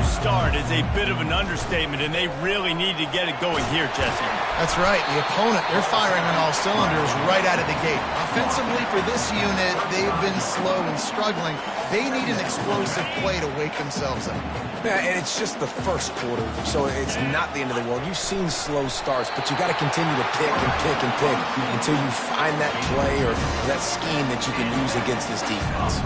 start is a bit of an understatement, and they really need to get it going here, Jesse. That's right. The opponent, they're firing on all cylinders right out of the gate. Offensively, for this unit, they've been slow and struggling. They need an explosive play to wake themselves up. Yeah, and it's just the first quarter, so it's not the end of the world. You've seen slow starts, but you got to continue to pick and pick and pick until you find that play or that scheme that you can use against this defense.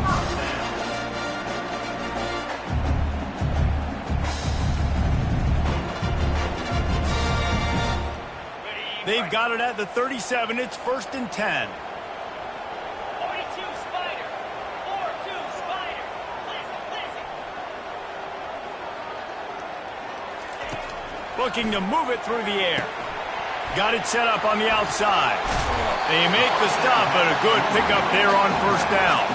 They've got it at the 37. It's 1st and 10. 42 Spider. 4-2 Spider. Looking to move it through the air. Got it set up on the outside. They make the stop, but a good pickup there on 1st down.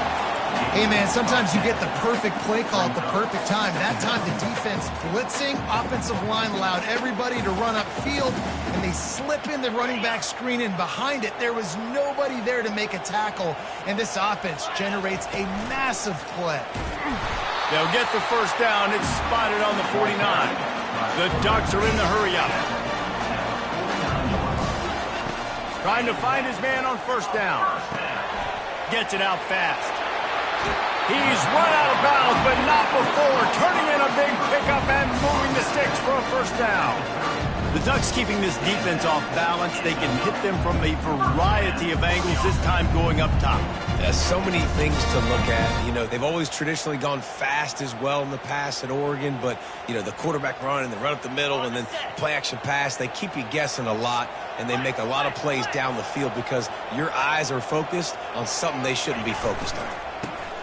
Hey, man, sometimes you get the perfect play call at the perfect time. That time the defense blitzing, offensive line allowed everybody to run upfield, and they slip in the running back screen, and behind it there was nobody there to make a tackle, and this offense generates a massive play. They'll get the 1st down. It's spotted on the 49. The Ducks are in the hurry-up. Trying to find his man on 1st down. Gets it out fast. He's run out of bounds, but not before. Turning in a big pickup and moving the sticks for a 1st down. The Ducks keeping this defense off balance. They can hit them from a variety of angles, this time going up top. There's so many things to look at. You know, they've always traditionally gone fast as well in the past at Oregon, but, you know, the quarterback run and the run up the middle and then play-action pass, they keep you guessing a lot, and they make a lot of plays down the field because your eyes are focused on something they shouldn't be focused on.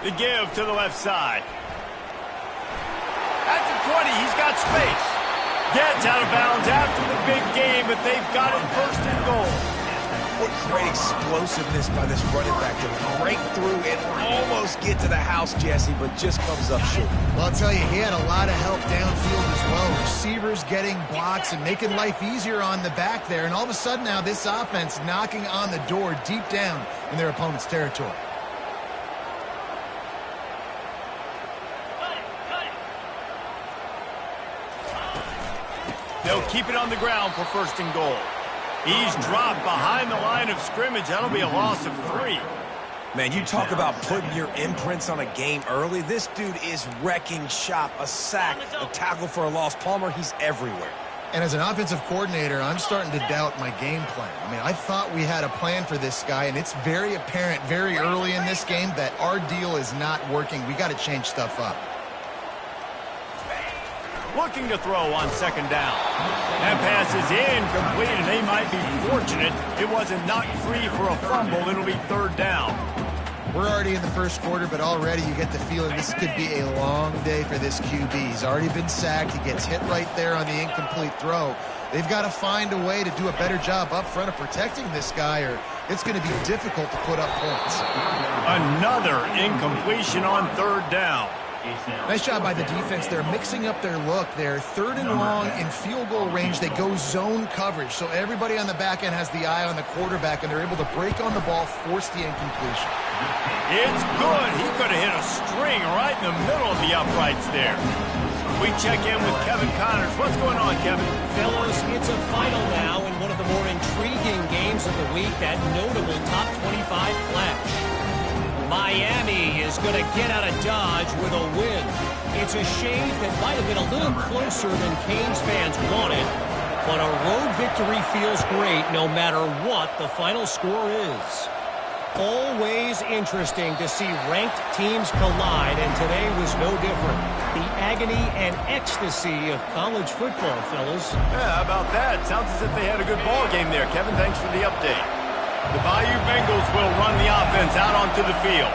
The give to the left side. At the 20, he's got space. Gets out of bounds after the big game, but they've got it 1st and goal. What great explosiveness by this running back to break through and almost get to the house, Jesse, but just comes up short. Well, I'll tell you, he had a lot of help downfield as well. Receivers getting blocks and making life easier on the back there, and all of a sudden now this offense knocking on the door deep down in their opponent's territory. They'll keep it on the ground for 1st and goal. He's dropped behind the line of scrimmage. That'll be a loss of 3. Man, you talk about putting your imprints on a game early. This dude is wrecking shop. A sack, a tackle for a loss. Palmer, he's everywhere. And as an offensive coordinator, I'm starting to doubt my game plan. I mean, I thought we had a plan for this guy, and it's very apparent very early in this game that our deal is not working. We got to change stuff up. Looking to throw on 2nd down. That pass is incomplete, and they might be fortunate it wasn't knocked free for a fumble. It'll be 3rd down. We're already in the 1st quarter, but already you get the feeling this could be a long day for this QB. He's already been sacked. He gets hit right there on the incomplete throw. They've got to find a way to do a better job up front of protecting this guy, or it's going to be difficult to put up points. Another incompletion on 3rd down. Nice job by the defense. They're mixing up their look. They're 3rd and long in field goal range. They go zone coverage, so everybody on the back end has the eye on the quarterback, and they're able to break on the ball, force the incompletion. It's good. He could have hit a string right in the middle of the uprights there. We check in with Kevin Connors. What's going on, Kevin? Fellas, it's a final now in one of the more intriguing games of the week, that notable top 25 clash. Miami is going to get out of Dodge with a win. It's a shave that might have been a little closer than Canes fans wanted, but a road victory feels great no matter what the final score is. Always interesting to see ranked teams collide, and today was no different. The agony and ecstasy of college football, fellas. Yeah, how about that? Sounds as if they had a good ball game there, Kevin. Thanks for the update. The Bayou Bengals will run the offense out onto the field.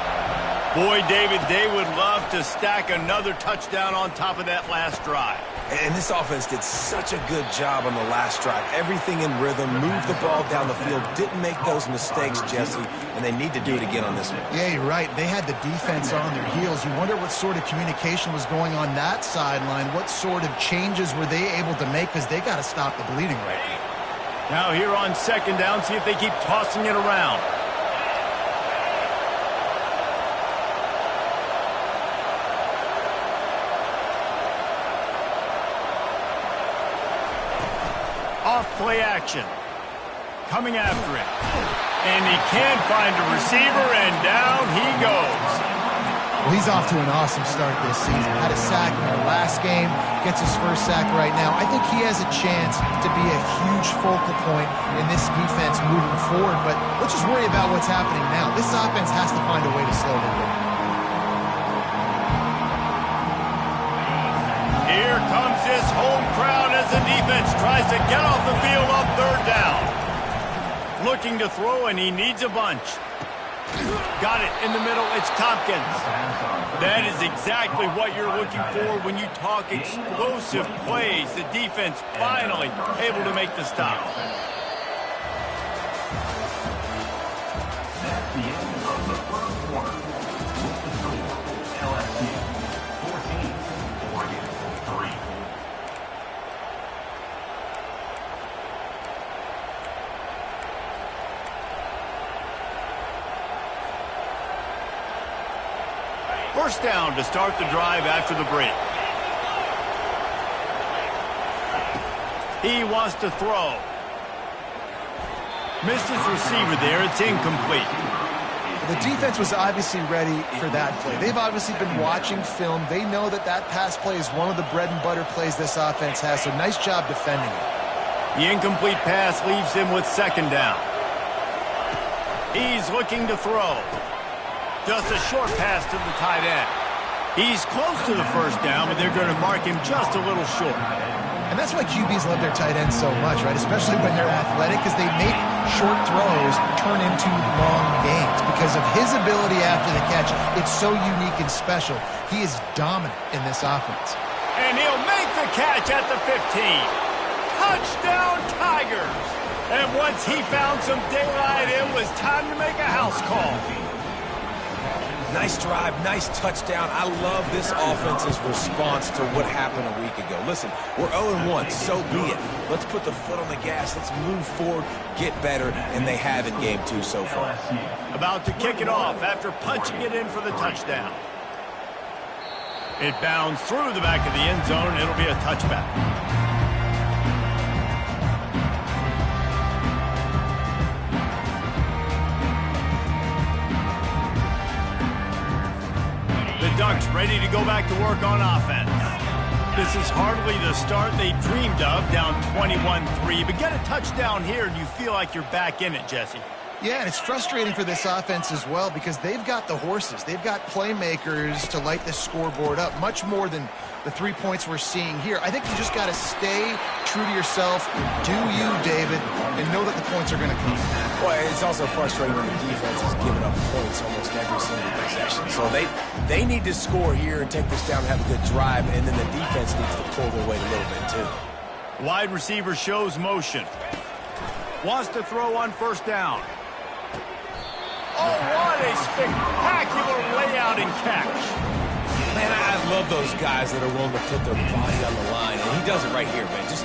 Boy, David, they would love to stack another touchdown on top of that last drive. And this offense did such a good job on the last drive. Everything in rhythm, moved the ball down the field, didn't make those mistakes, Jesse, and they need to do it again on this one. Yeah, you're right. They had the defense on their heels. You wonder what sort of communication was going on that sideline. What sort of changes were they able to make, because they got to stop the bleeding right now. Now here on 2nd down, see if they keep tossing it around. off play action. Coming after it. And he can't find a receiver, and down he goes. Well, he's off to an awesome start this season. Had a sack in the last game, gets his first sack right now. I think he has a chance to be a huge focal point in this defense moving forward, but let's just worry about what's happening now. This offense has to find a way to slow him down. Here comes his home crowd as the defense tries to get off the field on third down. Looking to throw, and he needs a bunch. Got it in the middle. It's Tompkins. That is exactly what you're looking for when you talk explosive plays. The defense finally able to make the stop. First down to start the drive after the break. He wants to throw. Missed his receiver there. It's incomplete. The defense was obviously ready for that play. They've obviously been watching film. They know that that pass play is one of the bread and butter plays this offense has, so nice job defending it. The incomplete pass leaves him with second down. He's looking to throw. Just a short pass to the tight end. He's close to the first down, but they're going to mark him just a little short. And that's why QBs love their tight ends so much, right? Especially when they're athletic, because they make short throws turn into long gains. Because of his ability after the catch, it's so unique and special. He is dominant in this offense. And he'll make the catch at the 15. Touchdown, Tigers! And once he found some daylight, it was time to make a house call. Nice drive, nice touchdown. I love this offense's response to what happened a week ago. Listen, we're 0-1, so be it. Let's put the foot on the gas. Let's move forward, get better, and they have in game 2 so far. About to kick it off after punching it in for the touchdown. It bounds through the back of the end zone, and it'll be a touchback. Ducks ready to go back to work on offense. This is hardly the start they dreamed of, down 21-3, but get a touchdown here and you feel like you're back in it, Jesse. Yeah, and it's frustrating for this offense as well because they've got the horses. They've got playmakers to light this scoreboard up, much more than the 3 points we're seeing here. I think you just got to stay true to yourself, do you, David, and know that the points are going to come. Well, it's also frustrating when the defense is giving up points almost every single possession. So they need to score here and take this down and have a good drive, and then the defense needs to pull their weight a little bit too. Wide receiver shows motion. Wants to throw on first down. Oh, what a spectacular layout and catch. Man, I love those guys that are willing to put their body on the line, and he does it right here, man. Just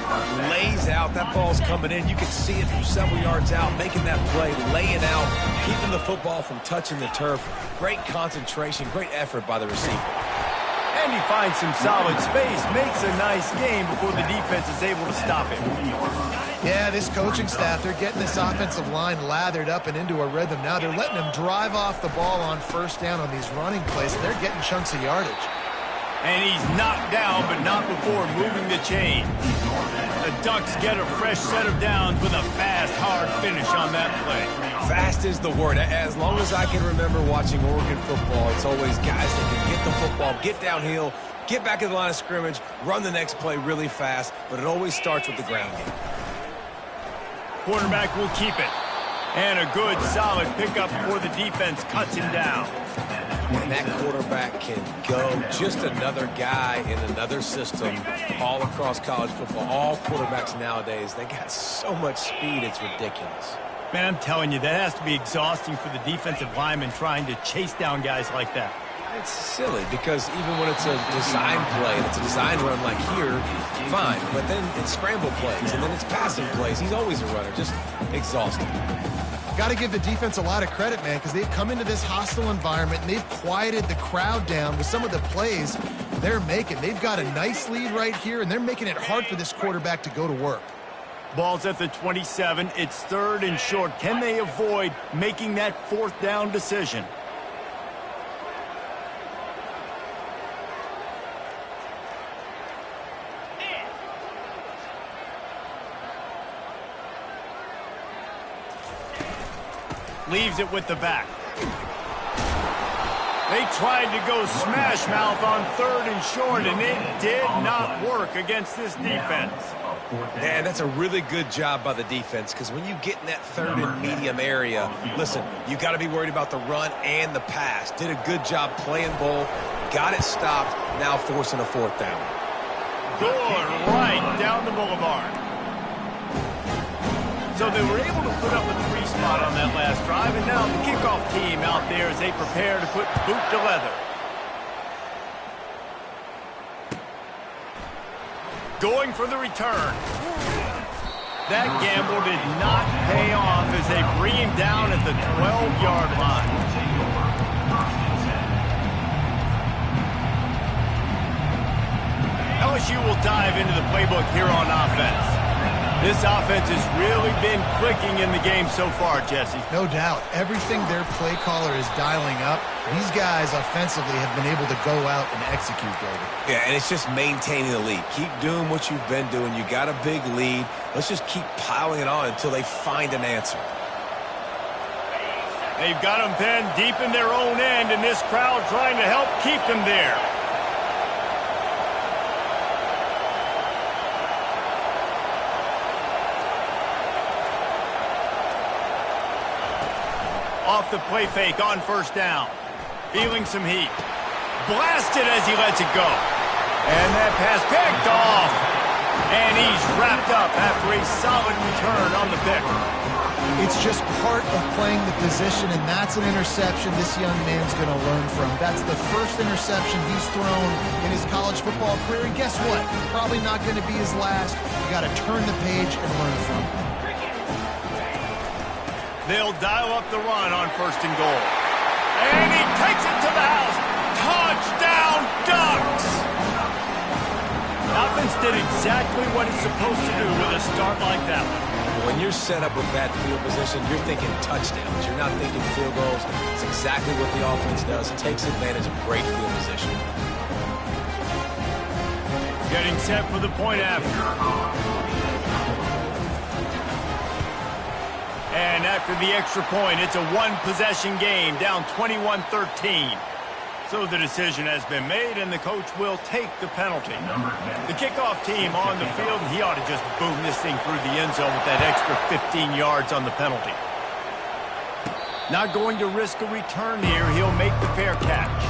lays out. That ball's coming in. You can see it from several yards out, making that play, laying out, keeping the football from touching the turf. Great concentration, great effort by the receiver. And he finds some solid space, makes a nice game before the defense is able to stop him. Yeah, this coaching staff, they're getting this offensive line lathered up and into a rhythm now. They're letting them drive off the ball on first down on these running plays, and they're getting chunks of yardage. And he's knocked down, but not before moving the chain. The Ducks get a fresh set of downs with a fast, hard finish on that play. Fast is the word. As long as I can remember watching Oregon football, it's always guys that can get the football, get downhill, get back in the line of scrimmage, run the next play really fast, but it always starts with the ground game. Quarterback will keep it. And a good, solid pickup before the defense cuts him down. And that quarterback can go. Just another guy in another system all across college football. All quarterbacks nowadays, they got so much speed, it's ridiculous. Man, I'm telling you, that has to be exhausting for the defensive lineman trying to chase down guys like that. It's silly because even when it's a design play, and it's a design run like here, fine. But then it's scramble plays, and then it's passing plays. He's always a runner, just exhausting. Got to give the defense a lot of credit, man, because they've come into this hostile environment and they've quieted the crowd down with some of the plays they're making. They've got a nice lead right here, and they're making it hard for this quarterback to go to work. Ball's at the 27. It's 3rd and short. Can they avoid making that 4th down decision? Leaves it with the back. They tried to go smash mouth on 3rd and short, and it did not work against this defense. Yeah, that's a really good job by the defense, because when you get in that 3rd and medium area, listen, you got to be worried about the run and the pass. Did a good job playing both, got it stopped, now forcing a 4th down. Good right down the boulevard. So they were able to put up a 3 spot on that last drive, and now the kickoff team out there as they prepare to put boot to leather. Going for the return. That gamble did not pay off as they bring him down at the 12-yard line. LSU will dive into the playbook here on offense. This offense has really been clicking in the game so far, Jesse. No doubt. Everything their play caller is dialing up, these guys offensively have been able to go out and execute, David. Yeah, and it's just maintaining the lead. Keep doing what you've been doing. You got a big lead. Let's just keep piling it on until they find an answer. They've got them pinned deep in their own end, and this crowd trying to help keep them there. Off the play fake on 1st down. Feeling some heat. Blasted as he lets it go. And that pass picked off. And he's wrapped up after a solid return on the pick. It's just part of playing the position, and that's an interception this young man's going to learn from. That's the first interception he's thrown in his college football career. And guess what? Probably not going to be his last. You got to turn the page and learn from it. They'll dial up the run on 1st and goal. And he takes it to the house. Touchdown, Ducks! Offense did exactly what it's supposed to do with a start like that one. When you're set up with that field position, you're thinking touchdowns. You're not thinking field goals. It's exactly what the offense does. It takes advantage of great field position. Getting set for the point after. And after the extra point, it's a 1-possession game, down 21-13. So the decision has been made, and the coach will take the penalty. The kickoff team on the field, and he ought to just boom this thing through the end zone with that extra 15 yards on the penalty. Not going to risk a return here. He'll make the fair catch.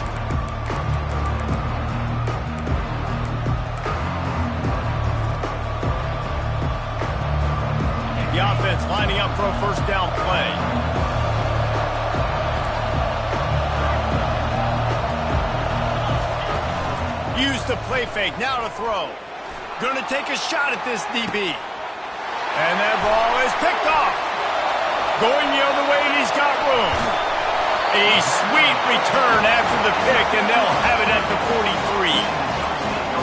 The offense lining up for a 1st down play. Use the play fake, now to throw. Going to take a shot at this DB. And that ball is picked off. Going the other way, and he's got room. A sweet return after the pick, and they'll have it at the 43.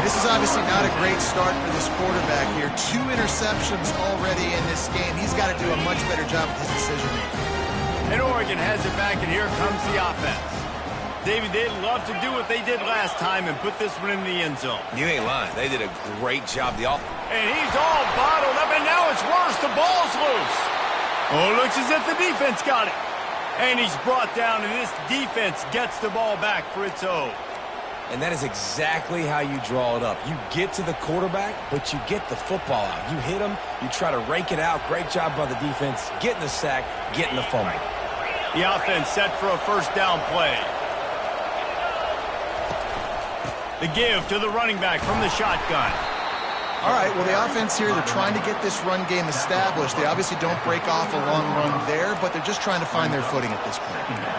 This is obviously not a great start for this quarterback here. 2 interceptions already in this game. He's got to do a much better job with his decision-making. And Oregon has it back, and here comes the offense. David, they'd love to do what they did last time and put this one in the end zone. You ain't lying. They did a great job. And he's all bottled up, and now it's worse. The ball's loose. Oh, looks as if the defense got it. And he's brought down, and this defense gets the ball back for its own. And that is exactly how you draw it up. You get to the quarterback, but you get the football out. You hit him, you try to rake it out. Great job by the defense. Getting the sack, getting the fumble. The offense set for a 1st down play. The give to the running back from the shotgun. All right, well, the offense here, they're trying to get this run game established. They obviously don't break off a long run there, but they're just trying to find their footing at this point.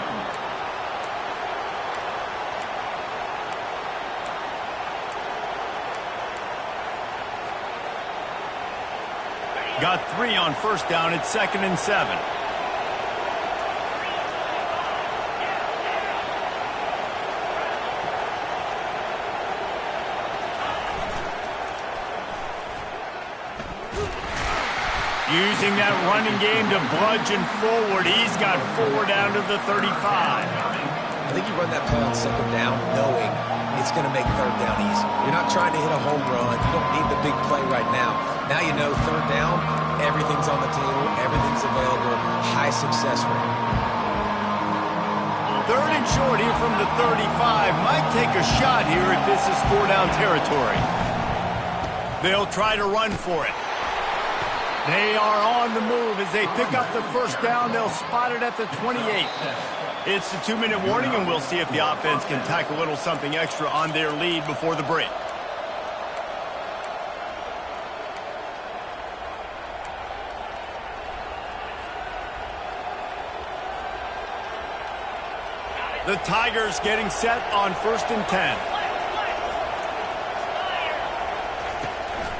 Got 3 on 1st down. It's 2nd and 7. Using that running game to bludgeon forward. He's got 4 down to the 35. I think you run that play on second down knowing it's going to make third down easy. You're not trying to hit a home run. You don't need the big play right now. Now you know third down, everything's on the table, everything's available, high success rate. Third and short here from the 35. Might take a shot here if this is 4-down territory. They'll try to run for it. They are on the move as they pick up the first down. They'll spot it at the 28. It's the 2-minute warning, and we'll see if the offense can tack a little something extra on their lead before the break. The Tigers getting set on 1st and 10.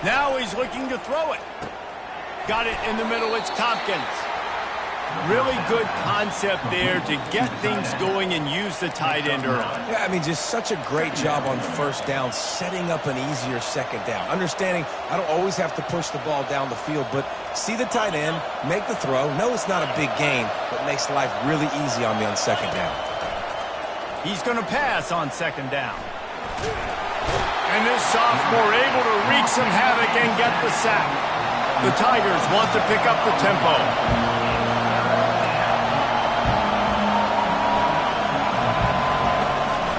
Now he's looking to throw it. Got it in the middle. It's Tompkins. Really good concept there to get things going and use the tight end early. Yeah, I mean, just such a great job on first down, setting up an easier second down. Understanding I don't always have to push the ball down the field, but see the tight end, make the throw. No, it's not a big gain, but makes life really easy on me on second down. He's going to pass on second down. And this sophomore able to wreak some havoc and get the sack. The Tigers want to pick up the tempo.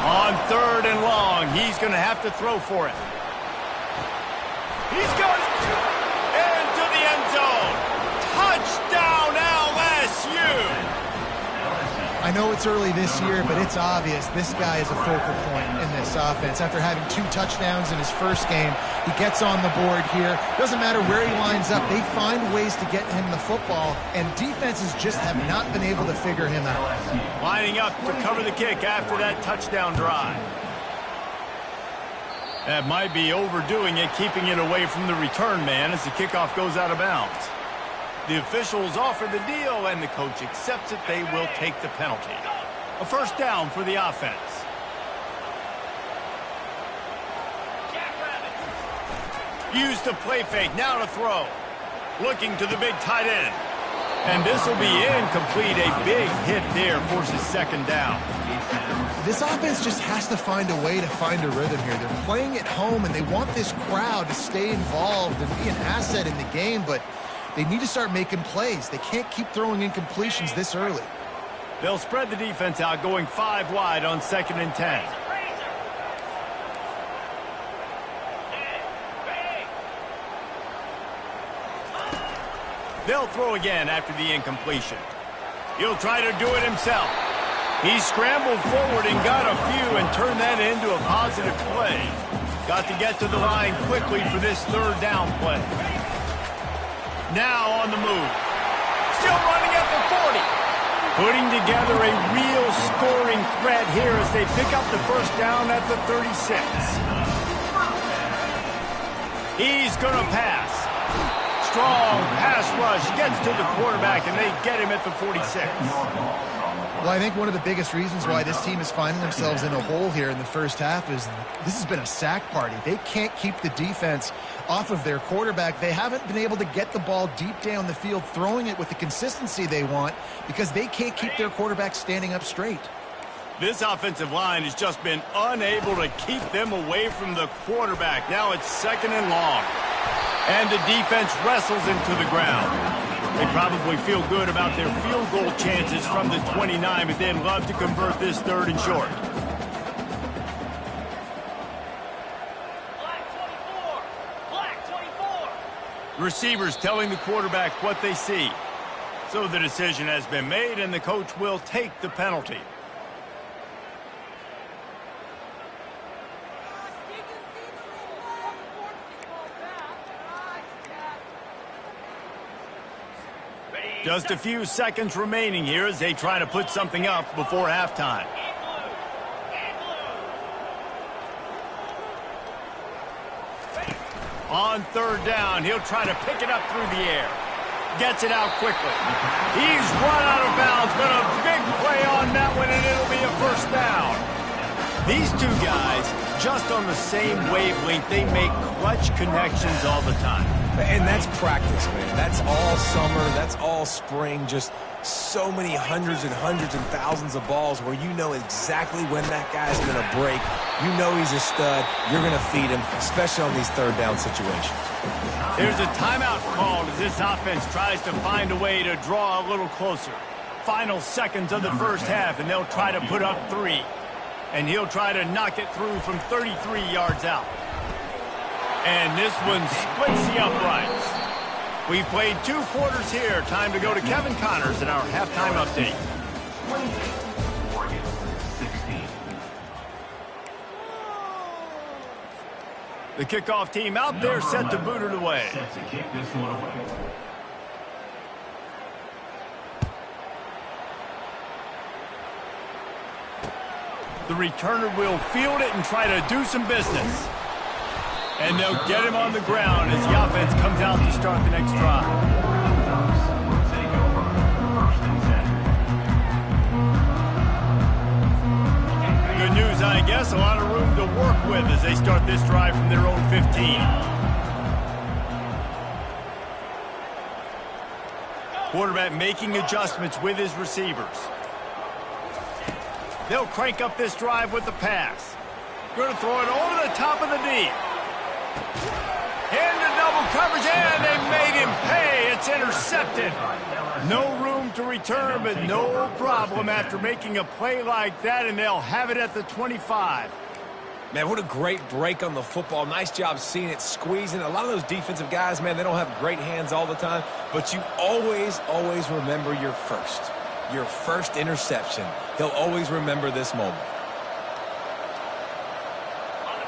On 3rd and long, he's going to have to throw for it. He's going into the end zone. Touchdown LSU! I know it's early this year, but it's obvious this guy is a focal point in this offense. After having 2 touchdowns in his first game, he gets on the board here. Doesn't matter where he lines up, they find ways to get him the football, and defenses just have not been able to figure him out. Lining up to cover the kick after that touchdown drive. That might be overdoing it, keeping it away from the return man as the kickoff goes out of bounds. The officials offer the deal, and the coach accepts it. They will take the penalty. A first down for the offense. Use the play fake. Now to throw. Looking to the big tight end. And this will be incomplete. A big hit there forces second down. This offense just has to find a way to find a rhythm here. They're playing at home, and they want this crowd to stay involved and be an asset in the game, but they need to start making plays. They can't keep throwing incompletions this early. They'll spread the defense out, going 5 wide on 2nd and 10. They'll throw again after the incompletion. He'll try to do it himself. He scrambled forward and got a few and turned that into a positive play. Got to get to the line quickly for this 3rd down play. Now on the move. Still running at the 40. Putting together a real scoring threat here as they pick up the first down at the 36. He's going to pass. Strong pass rush gets to the quarterback, and they get him at the 46. Well, I think one of the biggest reasons why this team is finding themselves in a hole here in the first half is this has been a sack party. They can't keep the defense off of their quarterback. They haven't been able to get the ball deep down the field, throwing it with the consistency they want because they can't keep their quarterback standing up straight. This offensive line has just been unable to keep them away from the quarterback. Now it's 2nd and long. And the defense wrestles him to the ground. They probably feel good about their field goal chances from the 29, but they'd love to convert this 3rd and short. Black 24. Receivers telling the quarterback what they see. So the decision has been made, and the coach will take the penalty. Just a few seconds remaining here as they try to put something up before halftime. On 3rd down, he'll try to pick it up through the air. Gets it out quickly. He's run out of bounds, but a big play on that one, and it'll be a first down. These two guys, just on the same wavelength, they make clutch connections all the time. And that's practice, man. That's all summer. That's all spring. Just so many hundreds and hundreds and thousands of balls where you know exactly when that guy's going to break. You know he's a stud. You're going to feed him, especially on these third down situations. There's a timeout called as this offense tries to find a way to draw a little closer. Final seconds of the first half, and they'll try to put up 3. And he'll try to knock it through from 33 yards out. And this one splits the uprights. We've played 2 quarters here. Time to go to Kevin Connors in our halftime update. The kickoff team out there set to boot it away. The returner will field it and try to do some business. And they'll get him on the ground as the offense comes out to start the next drive. Good news, I guess. A lot of room to work with as they start this drive from their own 15. Quarterback making adjustments with his receivers. They'll crank up this drive with the pass. Going to throw it over the top of the D. Into double coverage, and they made him pay. It's intercepted. No room to return, but no problem after making a play like that, and they'll have it at the 25. Man, what a great break on the football. Nice job seeing it, squeezing. A lot of those defensive guys, man, they don't have great hands all the time, but you always, always remember your first interception. He'll always remember this moment.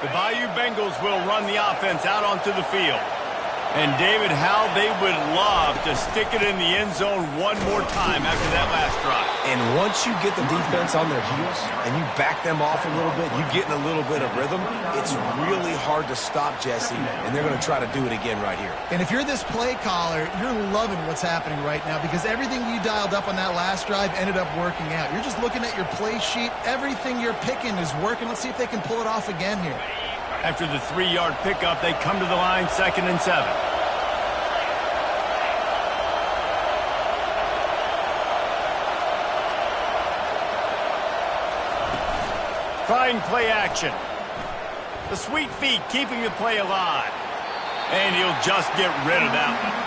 The Bayou Bengals will run the offense out onto the field. And, David, how they would love to stick it in the end zone one more time after that last drive. And once you get the defense on their heels and you back them off a little bit, you get in a little bit of rhythm, it's really hard to stop, Jesse, and they're going to try to do it again right here. And if you're this play caller, you're loving what's happening right now because everything you dialed up on that last drive ended up working out. You're just looking at your play sheet. Everything you're picking is working. Let's see if they can pull it off again here. After the 3-yard pickup, they come to the line 2nd and 7. Trying play action. The sweet feet keeping the play alive. And he'll just get rid of that one.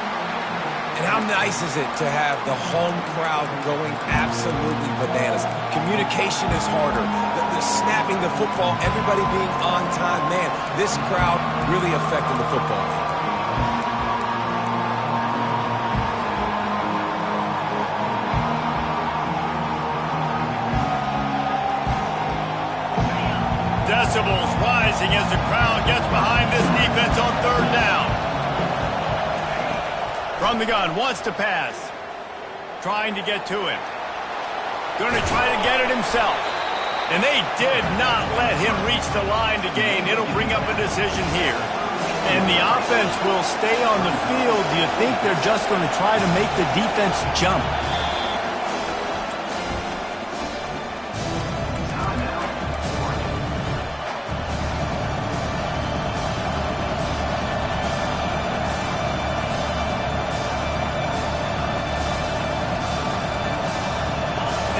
And how nice is it to have the home crowd going absolutely bananas? Communication is harder. The snapping the football, everybody being on time. Man, this crowd really affecting the football game. Decibels rising as the crowd gets behind this defense on 3rd down. From the gun, wants to pass. Trying to get to him. Going to try to get it himself. And they did not let him reach the line to gain. It'll bring up a decision here. And the offense will stay on the field. Do you think they're just going to try to make the defense jump?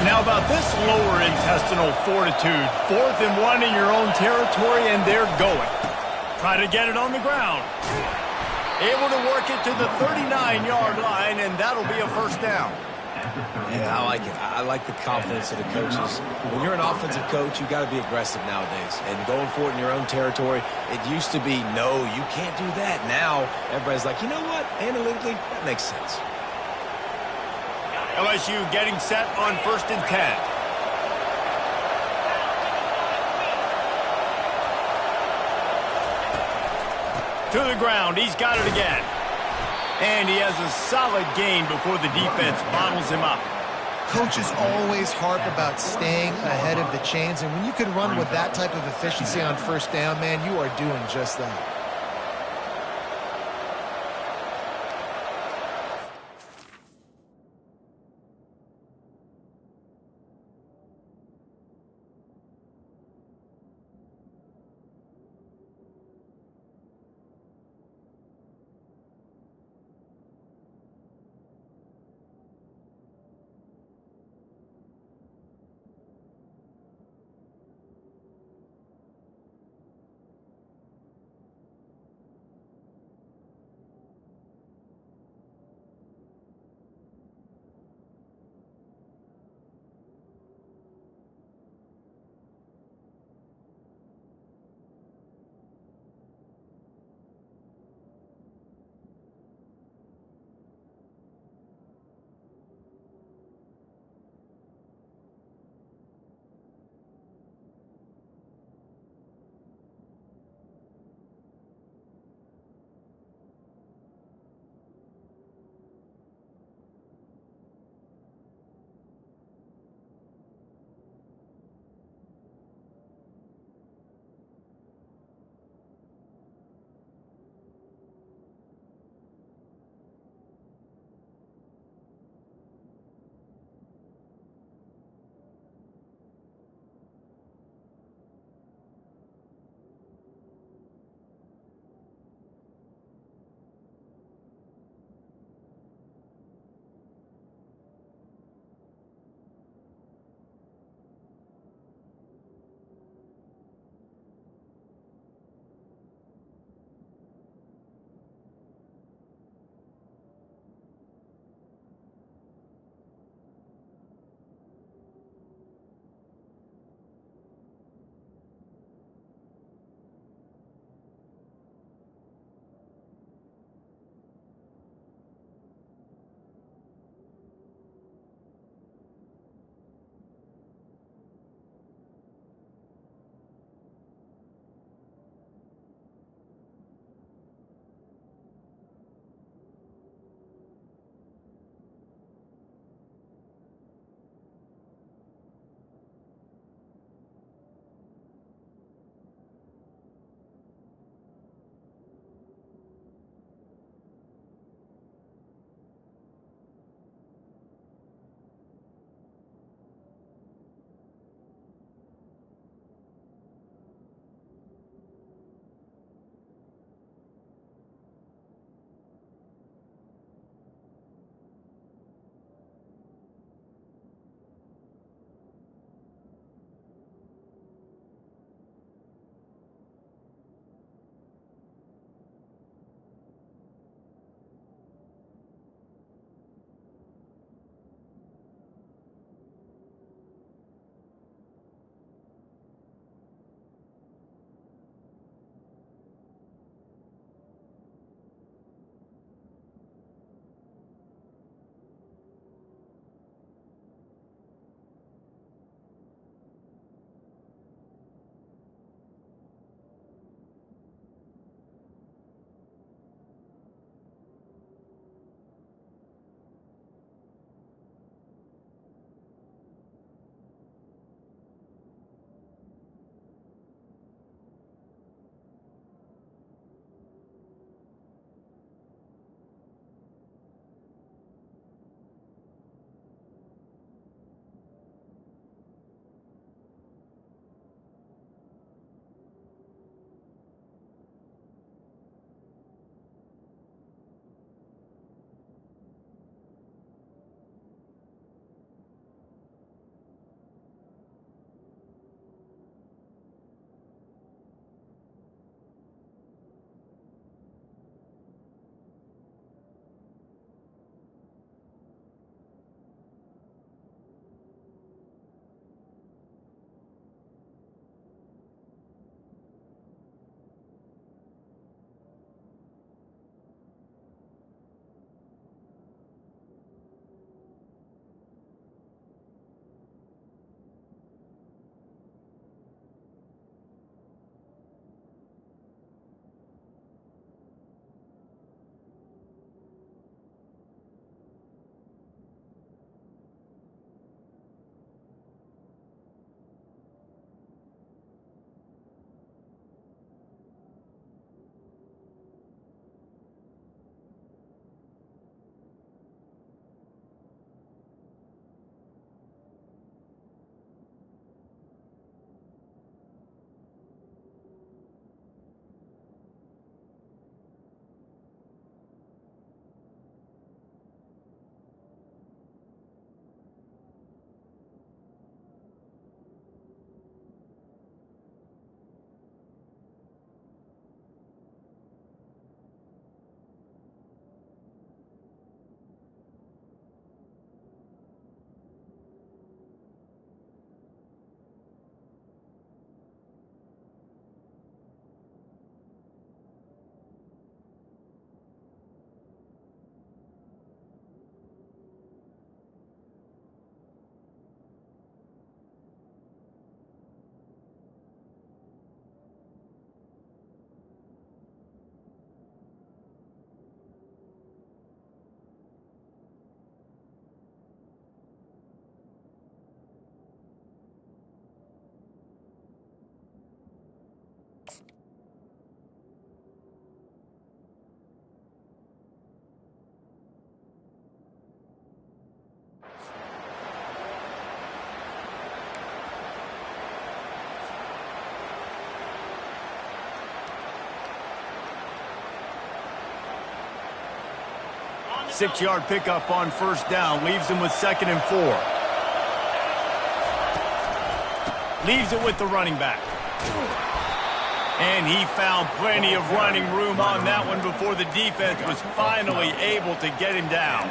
How about this lower intestinal fortitude? 4th and 1 in your own territory, and they're going. Try to get it on the ground. Able to work it to the 39-yard line, and that'll be a 1st down. Yeah, I like it. I like the confidence of the coaches. When you're an offensive coach, you got to be aggressive nowadays. And going for it in your own territory, it used to be, no, you can't do that. Now, everybody's like, you know what? Analytically, that makes sense. LSU getting set on 1st and 10. To the ground. He's got it again. And he has a solid gain before the defense bottles him up. Coaches always harp about staying ahead of the chains, and when you can run with that type of efficiency on 1st down, man, you are doing just that. 6-yard pickup on first down. Leaves him with 2nd and 4. Leaves it with the running back. And he found plenty of running room on that one before the defense was finally able to get him down.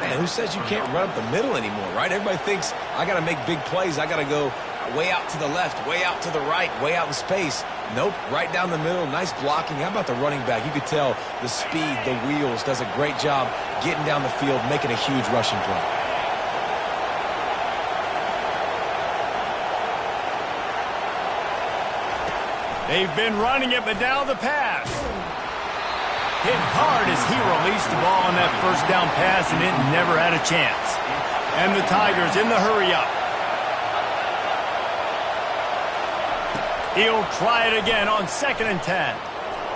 Man, who says you can't run up the middle anymore, right? Everybody thinks I got to make big plays. I got to go way out to the left, way out to the right, way out in space. Nope, right down the middle. Nice blocking. How about the running back? You could tell the speed, the wheels, does a great job getting down the field, making a huge rushing play. They've been running it, but now the pass. Hit hard as he released the ball on that first down pass, and it never had a chance. And the Tigers in the hurry-up. He'll try it again on 2nd and 10.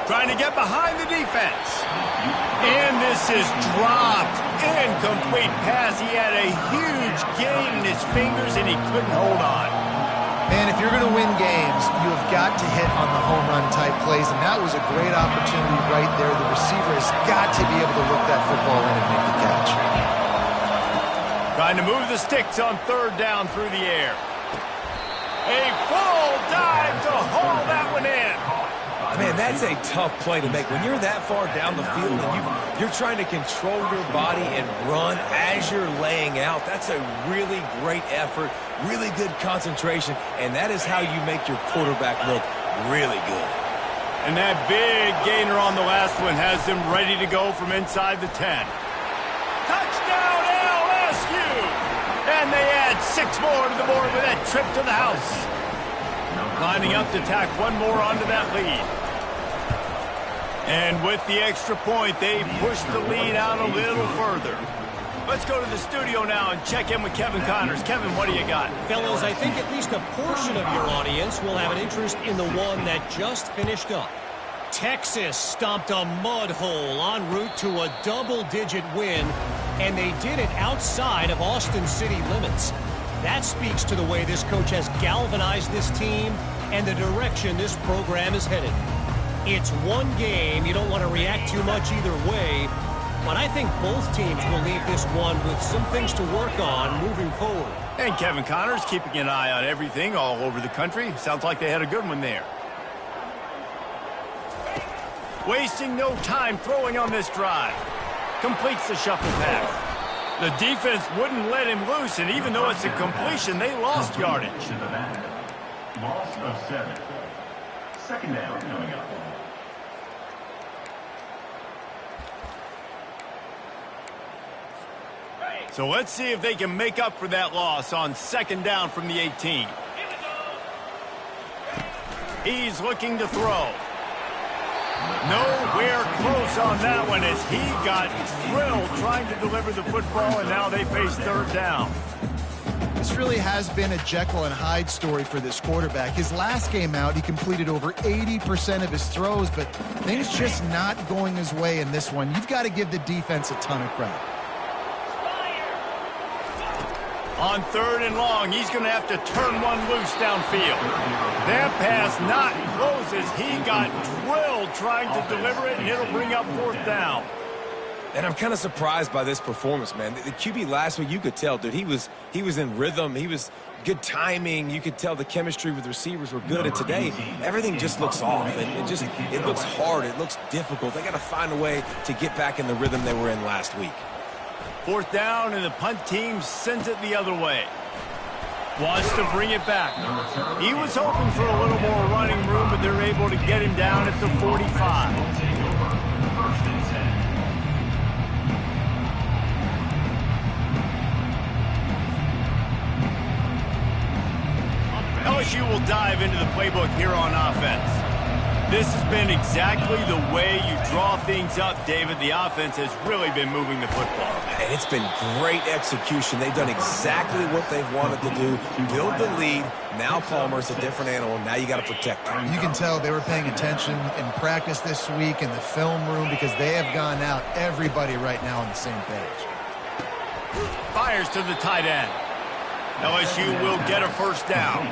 Trying to get behind the defense. And this is dropped. Incomplete pass. He had a huge gain in his fingers, and he couldn't hold on. And if you're going to win games, you have got to hit on the home run type plays, and that was a great opportunity right there. The receiver has got to be able to look that football in and make the catch. Trying to move the sticks on 3rd down through the air. A full dive to haul that one in. Man, that's a tough play to make. When you're that far down the field and you're trying to control your body and run as you're laying out, that's a really great effort, really good concentration, and that is how you make your quarterback look really good. And that big gainer on the last one has him ready to go from inside the 10. Touchdown LSU! And they add 6 more to the board with that trip to the house. Lining up to tack one more onto that lead. And with the extra point, they push the lead out a little further. Let's go to the studio now and check in with Kevin Connors. Kevin, what do you got? Fellas, I think at least a portion of your audience will have an interest in the one that just finished up. Texas stomped a mud hole en route to a double-digit win, and they did it outside of Austin city limits. That speaks to the way this coach has galvanized this team and the direction this program is headed. It's one game. You don't want to react too much either way, but I think both teams will leave this one with some things to work on moving forward. And Kevin Connors keeping an eye on everything all over the country. Sounds like they had a good one there. Wasting no time throwing on this drive. Completes the shuffle pass. The defense wouldn't let him loose, and even though it's a completion, they lost yardage. Loss of 7. 2nd down coming up. So let's see if they can make up for that loss on 2nd down from the 18. He's looking to throw. Nowhere close on that one as he got drilled trying to deliver the football, and now they face 3rd down. This really has been a Jekyll and Hyde story for this quarterback. His last game out, he completed over 80% of his throws, but things just not going his way in this one. You've got to give the defense a ton of credit. On 3rd and long, he's going to have to turn one loose downfield. That pass not close as he got drilled trying to deliver it, and it'll bring up 4th down. And I'm kind of surprised by this performance, man. The QB last week, you could tell, dude, he was in rhythm. He was good timing. You could tell the chemistry with the receivers were good. And today, everything just looks off. And it looks hard. It looks difficult. They got to find a way to get back in the rhythm they were in last week. 4th down, and the punt team sends it the other way. Wants to bring it back. He was hoping for a little more running room, but they're able to get him down at the 45. LSU will dive into the playbook here on offense. This has been exactly the way you draw things up, David. The offense has really been moving the football. And it's been great execution. They've done exactly what they've wanted to do. Build the lead. Now Palmer's a different animal. Now you got to protect him. You can tell they were paying attention in practice this week in the film room because they have gone out, everybody right now on the same page. Fires to the tight end. LSU will get a 1st down.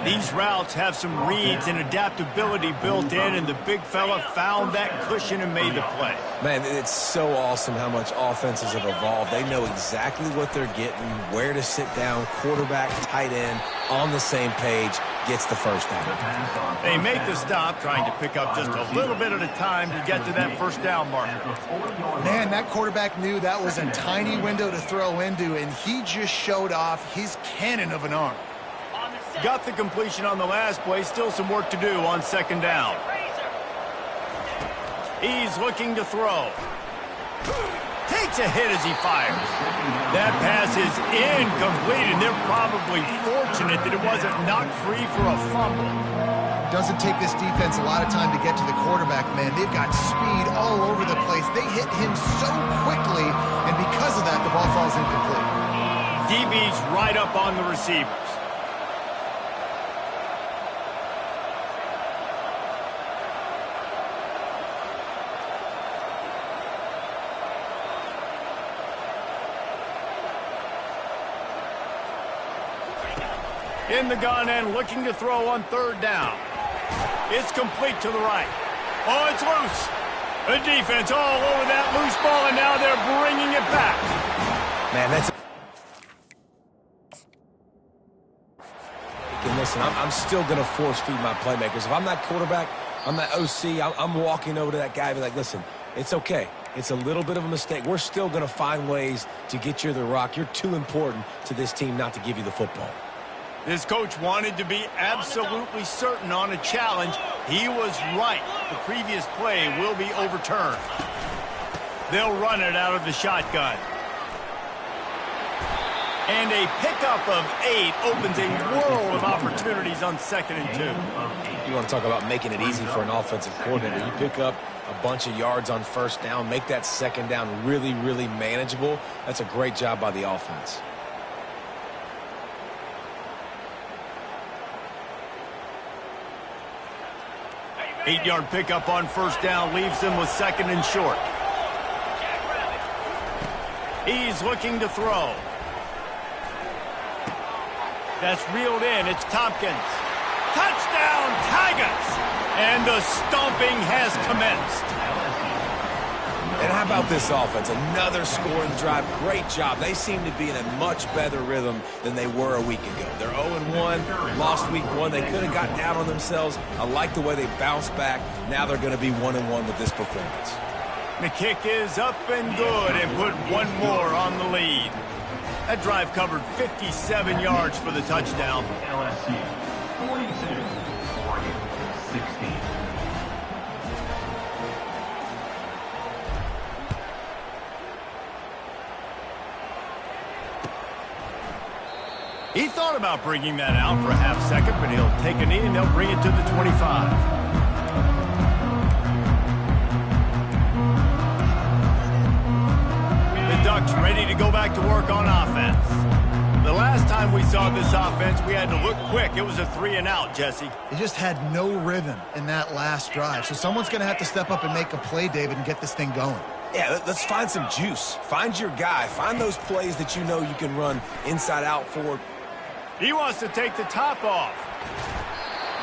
These routes have some reads and adaptability built in, and the big fella found that cushion and made the play. Man, it's so awesome how much offenses have evolved. They know exactly what they're getting, where to sit down, quarterback, tight end, on the same page, gets the first down. They make the stop, trying to pick up just a little bit at a time to get to that first down marker. Man, that quarterback knew that was a tiny window to throw into, and he just showed off his cannon of an arm. Got the completion on the last play. Still some work to do on second down. He's looking to throw. Takes a hit as he fires. That pass is incomplete, and they're probably fortunate that it wasn't knocked free for a fumble. Doesn't take this defense a lot of time to get to the quarterback, man. They've got speed all over the place. They hit him so quickly, and because of that, the ball falls incomplete. DB's right up on the receivers. In the gun and looking to throw on third down. It's complete to the right. Oh, it's loose. The defense all over that loose ball, and now they're bringing it back. Man, that's... And listen, I'm still going to force feed my playmakers. If I'm that quarterback, I'm that OC, I'm walking over to that guy and be like, listen, it's okay. It's a little bit of a mistake. We're still going to find ways to get you the rock. You're too important to this team not to give you the football. This coach wanted to be absolutely certain on a challenge. He was right. The previous play will be overturned. They'll run it out of the shotgun. And a pickup of 8 opens a world of opportunities on 2nd and 2. You want to talk about making it easy for an offensive coordinator. You pick up a bunch of yards on first down, make that second down really, really manageable. That's a great job by the offense. Eight-yard pickup on first down leaves them with 2nd and short. He's looking to throw. That's reeled in. It's Tompkins. Touchdown, Tigers! And the stomping has commenced. And how about this offense? Another scoring drive. Great job. They seem to be in a much better rhythm than they were a week ago. They're 0-1, lost week 1. They could have got down on themselves. I like the way they bounced back. Now they're going to be 1-1 with this performance. The kick is up and good and put one more on the lead. That drive covered 57 yards for the touchdown. LSC 42, Oregon 16. He thought about bringing that out for a half second, but he'll take a knee and they'll bring it to the 25. The Ducks ready to go back to work on offense. The last time we saw this offense, we had to look quick. It was a 3-and-out, Jesse. They just had no rhythm in that last drive. So someone's going to have to step up and make a play, David, and get this thing going. Yeah, let's find some juice. Find your guy. Find those plays that you know you can run inside out for. He wants to take the top off.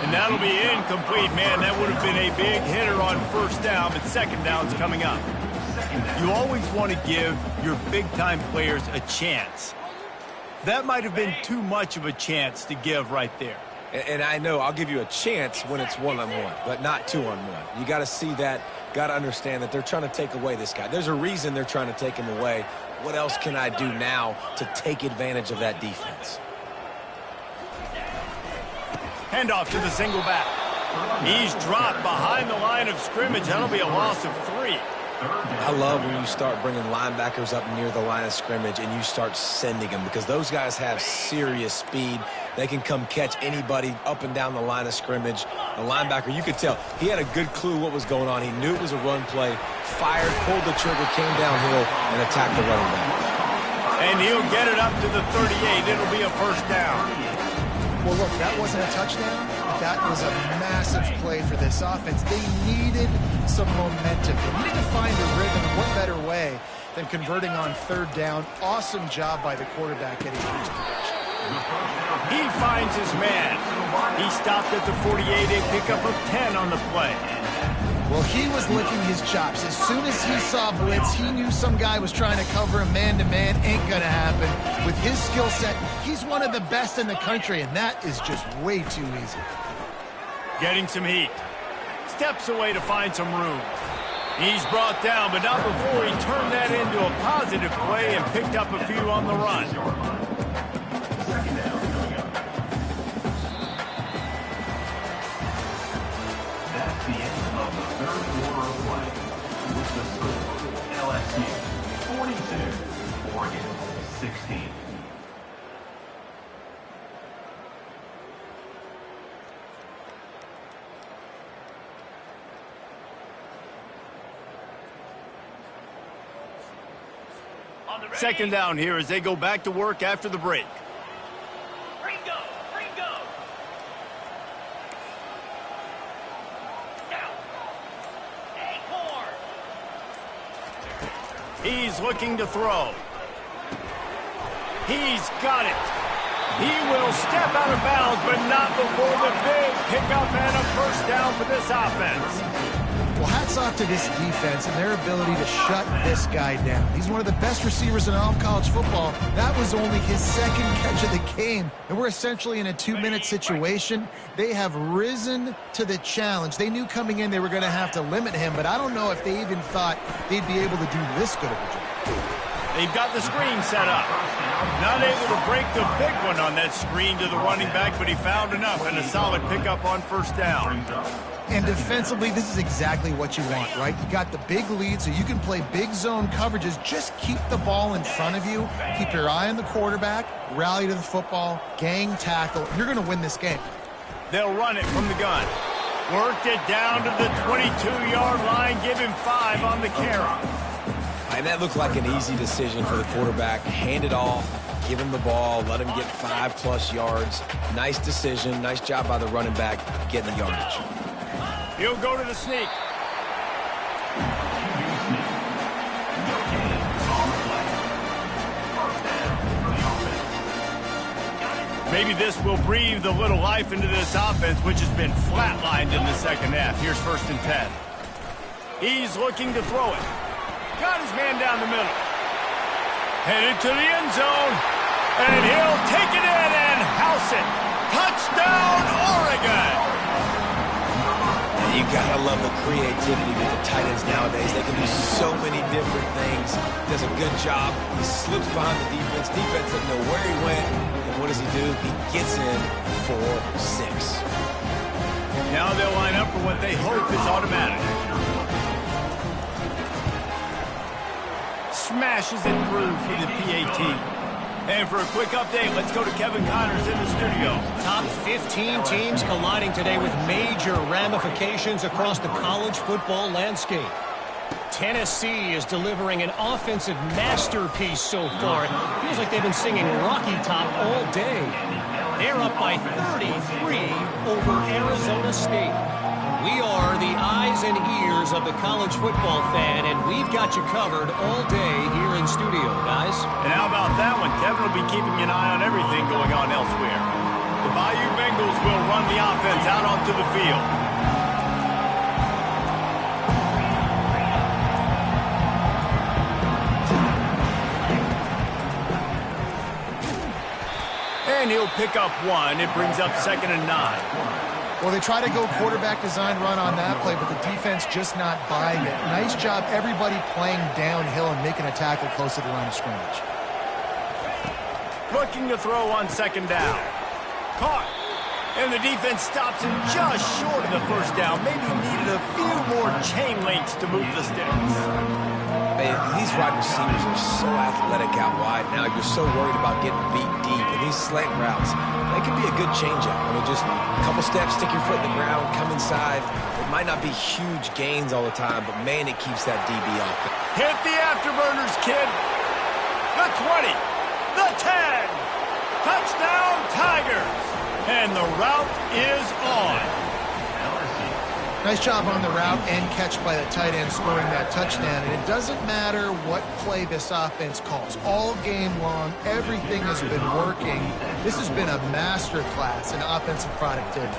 And that'll be incomplete, man. That would have been a big hitter on first down, but second down's coming up. You always want to give your big-time players a chance. That might have been too much of a chance to give right there. And I know I'll give you a chance when it's one-on-one, but not two-on-one. You got to see that, got to understand that they're trying to take away this guy. There's a reason they're trying to take him away. What else can I do now to take advantage of that defense? Handoff to the single back. He's dropped behind the line of scrimmage. That'll be a loss of 3. I love when you start bringing linebackers up near the line of scrimmage and you start sending them because those guys have serious speed. They can come catch anybody up and down the line of scrimmage. The linebacker, you could tell, he had a good clue what was going on. He knew it was a run play, fired, pulled the trigger, came downhill, and attacked the running back. And he'll get it up to the 38. It'll be a first down. Well, look, that wasn't a touchdown. That was a massive play for this offense. They needed some momentum. They needed to find a rhythm, and what better way than converting on third down. Awesome job by the quarterback getting first possession. He finds his man. He stopped at the 48, a pickup of 10 on the play. Well, he was licking his chops. As soon as he saw blitz, he knew some guy was trying to cover him man-to-man. Ain't gonna happen. With his skill set, he's one of the best in the country, and that is just way too easy. Getting some heat. Steps away to find some room. He's brought down, but not before he turned that into a positive play and picked up a few on the run. That's the end of the third quarter of play. With the score, LSU 42, Oregon 16. Second down here as they go back to work after the break. Ringo, Ringo. Down. Acorn. He's looking to throw. He's got it. He will step out of bounds, but not before the big pickup and a first down for this offense. Well, hats off to this defense and their ability to shut this guy down. He's one of the best receivers in all of college football. That was only his second catch of the game, and we're essentially in a 2-minute situation. They have risen to the challenge. They knew coming in they were going to have to limit him, but I don't know if they even thought they'd be able to do this good of a job. They've got the screen set up. Not able to break the big one on that screen to the running back, but he found enough and a solid pickup on first down. And defensively, this is exactly what you want, right? You got the big lead, so you can play big zone coverages. Just keep the ball in front of you. Keep your eye on the quarterback. Rally to the football. Gang tackle. You're going to win this game. They'll run it from the gun. Worked it down to the 22-yard line. Give him 5 on the carry. And that looked like an easy decision for the quarterback. Hand it off, give him the ball, let him get 5+ yards. Nice decision. Nice job by the running back getting the yardage. He'll go to the sneak. Maybe this will breathe a little life into this offense, which has been flatlined in the second half. Here's 1st and 10. He's looking to throw it. Got his man down the middle. Headed to the end zone. And he'll take it in and house it. Touchdown, Oregon! You gotta love the creativity with the tight ends nowadays. They can do so many different things. Does a good job. He slips behind the defense. Defense doesn't know where he went. And what does he do? He gets in for 6. Now they'll line up for what they hope is automatic. Smashes it through for the PAT. And for a quick update, let's go to Kevin Connors in the studio. Top 15 teams colliding today with major ramifications across the college football landscape. Tennessee is delivering an offensive masterpiece so far. It feels like they've been singing Rocky Top all day. They're up by 33 over Arizona State. We are the eyes and ears of the college football fan, and we've got you covered all day here in studio, guys. And how about that one? Kevin will be keeping an eye on everything going on elsewhere. The Bayou Bengals will run the offense out onto the field. And he'll pick up 1. It brings up 2nd and 9. Well, they try to go quarterback design run on that play, but the defense just not buying it. Nice job, everybody playing downhill and making a tackle close to the line of scrimmage. Looking to throw on 2nd down. Caught. And the defense stops him just short of the first down. Maybe needed a few more chain links to move the sticks. Man, these wide receivers are so athletic out wide now. You're so worried about getting beat deep. And these slant routes, they can be a good change-up. I mean, just a couple steps, stick your foot in the ground, come inside. It might not be huge gains all the time, but, man, it keeps that DB off. Hit the afterburners, kid. The 20. The 10. Touchdown, Tigers. And the route is on. Nice job on the route and catch by the tight end scoring that touchdown. And it doesn't matter what play this offense calls. All game long, everything has been working. This has been a masterclass in offensive productivity.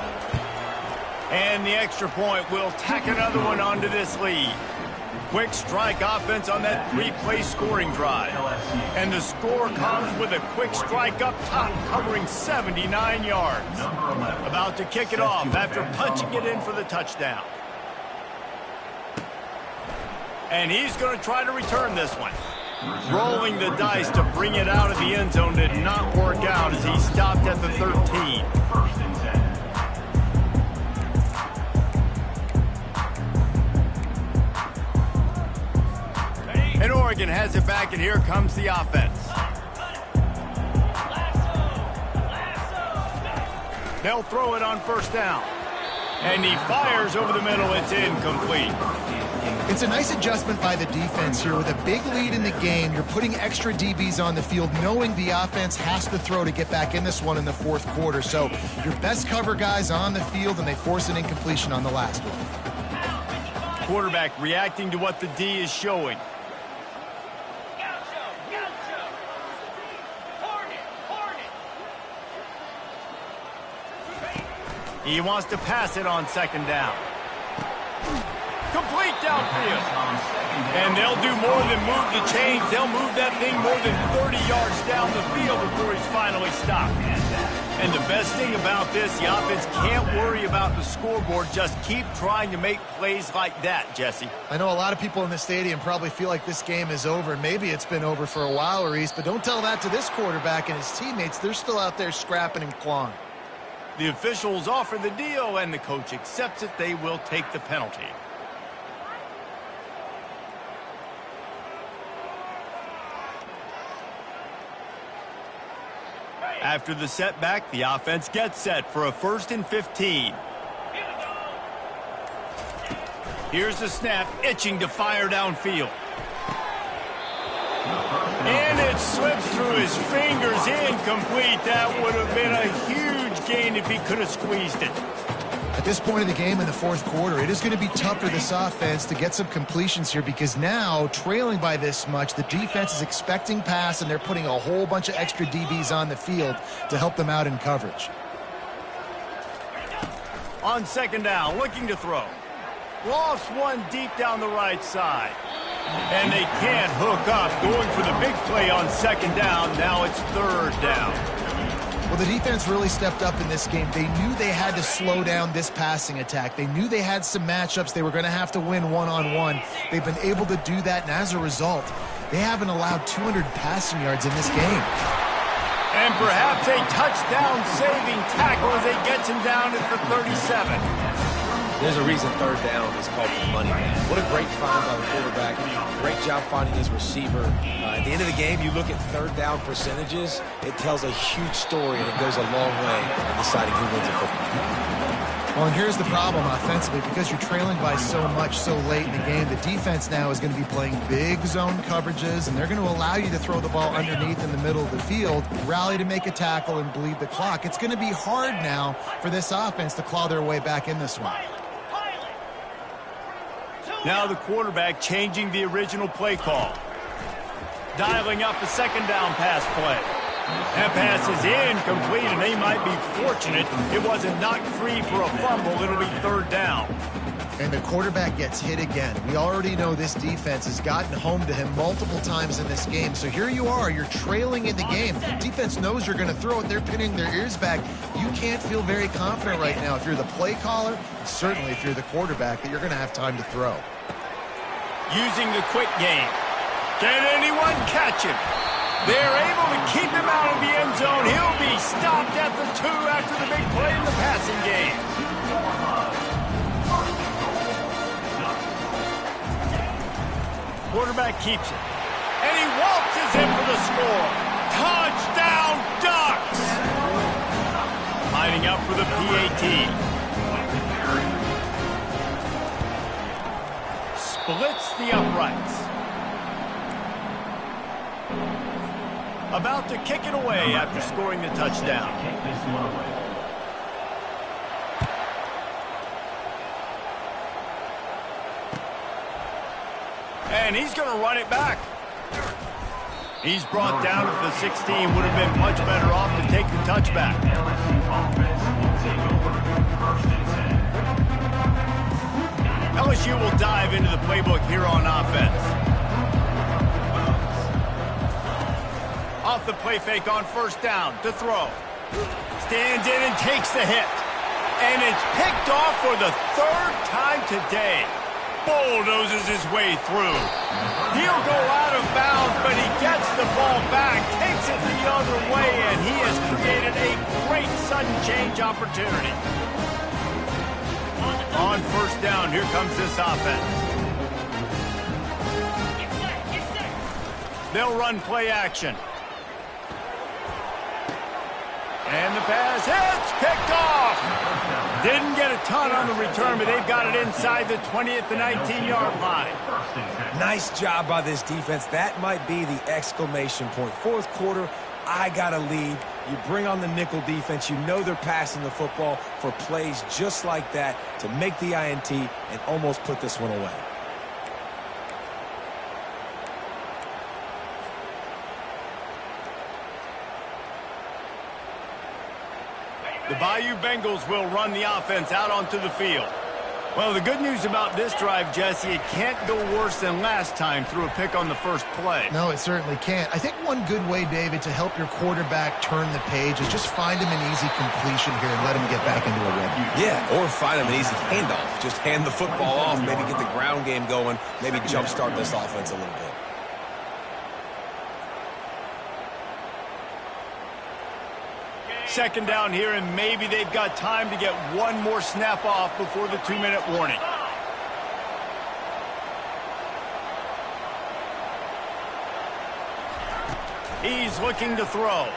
And the extra point will tack another one onto this lead. Quick strike offense on that 3-play scoring drive. And the score comes with a quick strike up top covering 79 yards. About to kick it off after punching it in for the touchdown. And he's going to try to return this one. Rolling the dice to bring it out of the end zone did not work out as he stopped at the 13. And Oregon has it back, and here comes the offense. They'll throw it on first down. And he fires over the middle. It's incomplete. It's a nice adjustment by the defense here. With a big lead in the game, you're putting extra DBs on the field, knowing the offense has to throw to get back in this one in the fourth quarter. So your best cover guys on the field, and they force an incompletion on the last one. Quarterback reacting to what the D is showing. He wants to pass it on second down. Complete downfield. And they'll do more than move the chains. They'll move that thing more than 30 yards down the field before he's finally stopped. And the best thing about this, the offense can't worry about the scoreboard. Just keep trying to make plays like that, Jesse. I know a lot of people in the stadium probably feel like this game is over. Maybe it's been over for a while, Reese, but don't tell that to this quarterback and his teammates. They're still out there scrapping and clawing. The officials offer the deal, and the coach accepts it. They will take the penalty. After the setback, the offense gets set for a 1st and 15. Here's the snap, itching to fire downfield. And it slips through his fingers, incomplete. That would have been a huge gain if he could have squeezed it. At this point of the game in the fourth quarter, it is going to be tough for this offense to get some completions here because now, trailing by this much, the defense is expecting pass, and they're putting a whole bunch of extra DBs on the field to help them out in coverage. On second down, looking to throw. Lofts one deep down the right side. And they can't hook up, going for the big play on second down. Now it's third down. Well, the defense really stepped up in this game. They knew they had to slow down this passing attack. They knew they had some matchups they were going to have to win one-on-one. They've been able to do that, and as a result, they haven't allowed 200 passing yards in this game. And perhaps a touchdown-saving tackle as it gets him down at the 37. There's a reason third down is called the money man. What a great find by the quarterback. Great job finding his receiver. At the end of the game, you look at third down percentages, it tells a huge story, and it goes a long way in deciding who wins a football game. Well, and here's the problem offensively. Because you're trailing by so much so late in the game, the defense now is going to be playing big zone coverages, and they're going to allow you to throw the ball underneath in the middle of the field, rally to make a tackle, and bleed the clock. It's going to be hard now for this offense to claw their way back in this one. Now the quarterback changing the original play call. Dialing up a second down pass play. That pass is incomplete, and they might be fortunate it wasn't knocked free for a fumble. It'll be third down. And the quarterback gets hit again. We already know this defense has gotten home to him multiple times in this game. So here you are, you're trailing in the game. Defense knows you're going to throw it. They're pinning their ears back. You can't feel very confident right now if you're the play caller, certainly if you're the quarterback, that you're going to have time to throw. Using the quick game. Can anyone catch him? They're able to keep him out of the end zone. He'll be stopped at the 2 after the big play in the passing game. Quarterback keeps it. And he waltzes in for the score. Touchdown Ducks! Lining up for the PAT. Splits the uprights. About to kick it away after scoring the touchdown. And he's going to run it back. He's brought down to the 16. Would have been much better off to take the touchback. LSU offense will take over 1st and 10. LSU will dive into the playbook here on offense. Off the play fake on 1st down to throw. Stands in and takes the hit. And it's picked off for the 3rd time today. Bulldozes his way through. He'll go out of bounds, but he gets the ball back, takes it the other way, and he has created a great sudden change opportunity. On 1st down, here comes this offense. They'll run play action. And the pass hits, picked off. Didn't get a ton on the return, but they've got it inside the 20 at the 19-yard line. Nice job by this defense. That might be the exclamation point. 4th quarter, I got a lead. You bring on the nickel defense. You know they're passing the football for plays just like that to make the INT and almost put this one away. The Bayou Bengals will run the offense out onto the field. Well, the good news about this drive, Jesse, it can't go worse than last time through a pick on the 1st play. No, it certainly can't. I think one good way, David, to help your quarterback turn the page is just find him an easy completion here and let him get back into a rhythm. Yeah, or find him an easy handoff. Just hand the football off, maybe get the ground game going, maybe jumpstart this offense a little bit. Second down here, and maybe they've got time to get one more snap off before the 2-minute warning. He's looking to throw.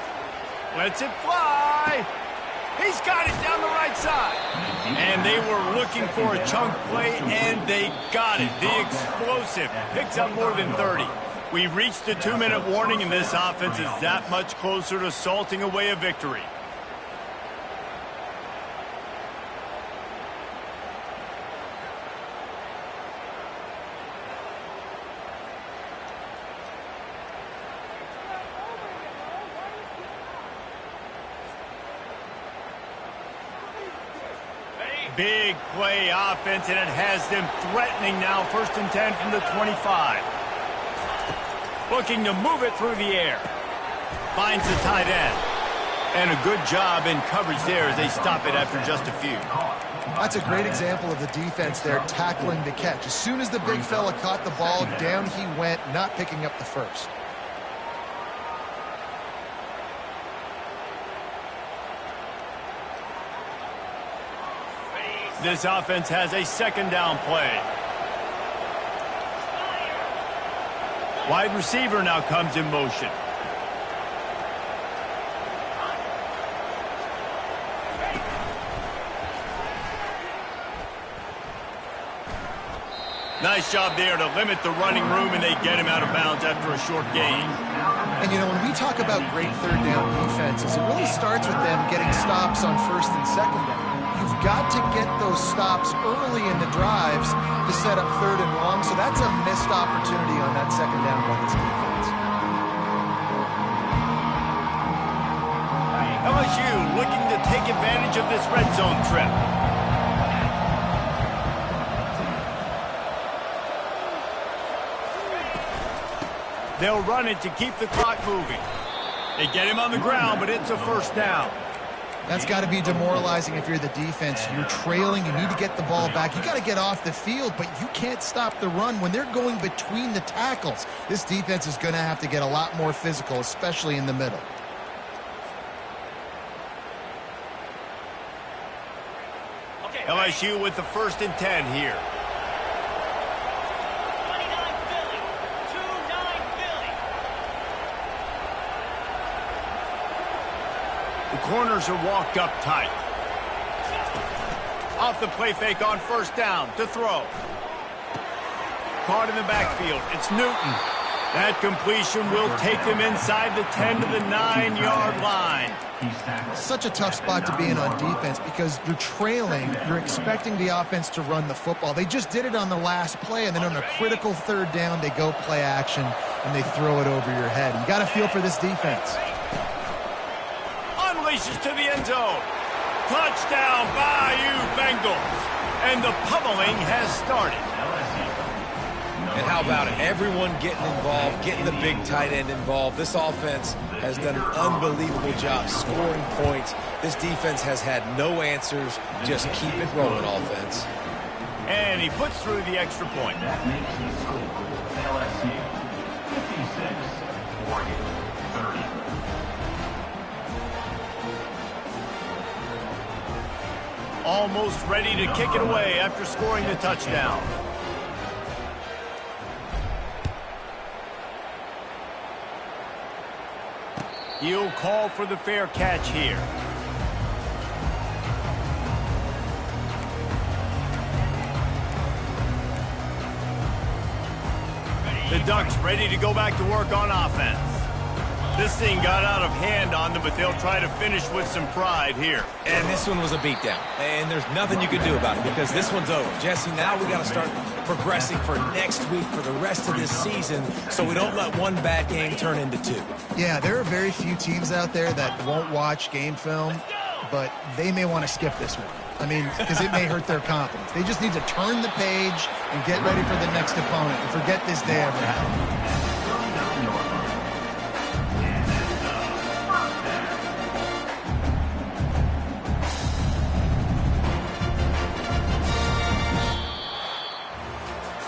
Lets it fly. He's got it down the right side. And they were looking for a chunk play, and they got it. The explosive picks up more than 30. We've reached the 2-minute warning, and this offense is that much closer to salting away a victory. Big play offense, and it has them threatening now. 1st and 10 from the 25. Looking to move it through the air. Finds the tight end. And a good job in coverage there as they stop it after just a few. That's a great example of the defense there tackling the catch. As soon as the big fella caught the ball, down he went, not picking up the first. This offense has a 2nd down play. Wide receiver now comes in motion. Nice job there to limit the running room, and they get him out of bounds after a short gain. And, you know, when we talk about great 3rd down defenses, it really starts with them getting stops on 1st and 2nd down. You've got to get those stops early in the drives to set up 3rd and long, so that's a missed opportunity on that 2nd down by this defense. LSU looking to take advantage of this red zone trip. They'll run it to keep the clock moving. They get him on the ground, but it's a 1st down. That's got to be demoralizing if you're the defense. You're trailing. You need to get the ball back. You got to get off the field, but you can't stop the run when they're going between the tackles. This defense is going to have to get a lot more physical, especially in the middle. LSU with the 1st and 10 here. 29 Philly. 2-9 Philly. The corners are walked up tight. Off the play fake on 1st down to throw. Caught in the backfield. It's Newton. That completion will take them inside the 10 to the 9-yard line. Such a tough spot to be in on defense because you're trailing. You're expecting the offense to run the football. They just did it on the last play, and then on a critical third down, they go play action, and they throw it over your head. You got to feel for this defense. Unleashes to the end zone. Touchdown, Bayou Bengals. And the pummeling has started. And how about it? Everyone getting involved, getting the big tight end involved. This offense has done an unbelievable job scoring points. This defense has had no answers. Just keep it rolling, offense. And he puts through the extra point. That makes the score LSU 56, Oregon 30. Almost ready to kick it away after scoring the touchdown. He'll call for the fair catch here. The Ducks ready to go back to work on offense. This thing got out of hand on them, but they'll try to finish with some pride here. And this one was a beatdown. And there's nothing you can do about it because this one's over. Jesse, now we got to start progressing for next week for the rest of this season so we don't let one bad game turn into two. Yeah, there are very few teams out there that won't watch game film, but they may want to skip this one. I mean, because it may hurt their confidence. They just need to turn the page and get ready for the next opponent and forget this day ever happened.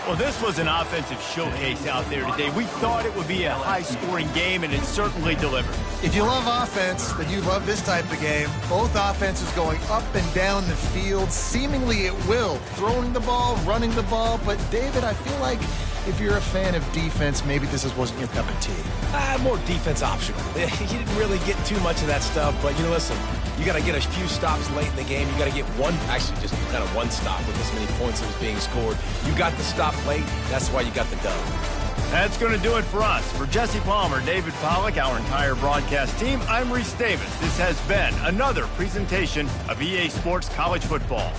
Well, this was an offensive showcase out there today. We thought it would be a high-scoring game, and it certainly delivered. If you love offense, then you love this type of game. Both offenses going up and down the field, seemingly at will. Throwing the ball, running the ball. But, David, I feel like if you're a fan of defense, maybe this wasn't your cup of tea. More defense optional. You didn't really get too much of that stuff, but, listen, you got to get a few stops late in the game. You got to get just kind of one stop with this many points that was being scored. You got the stop late. That's why you got the dub. That's going to do it for us. For Jesse Palmer, David Pollack, our entire broadcast team, I'm Reese Davis. This has been another presentation of EA Sports College Football.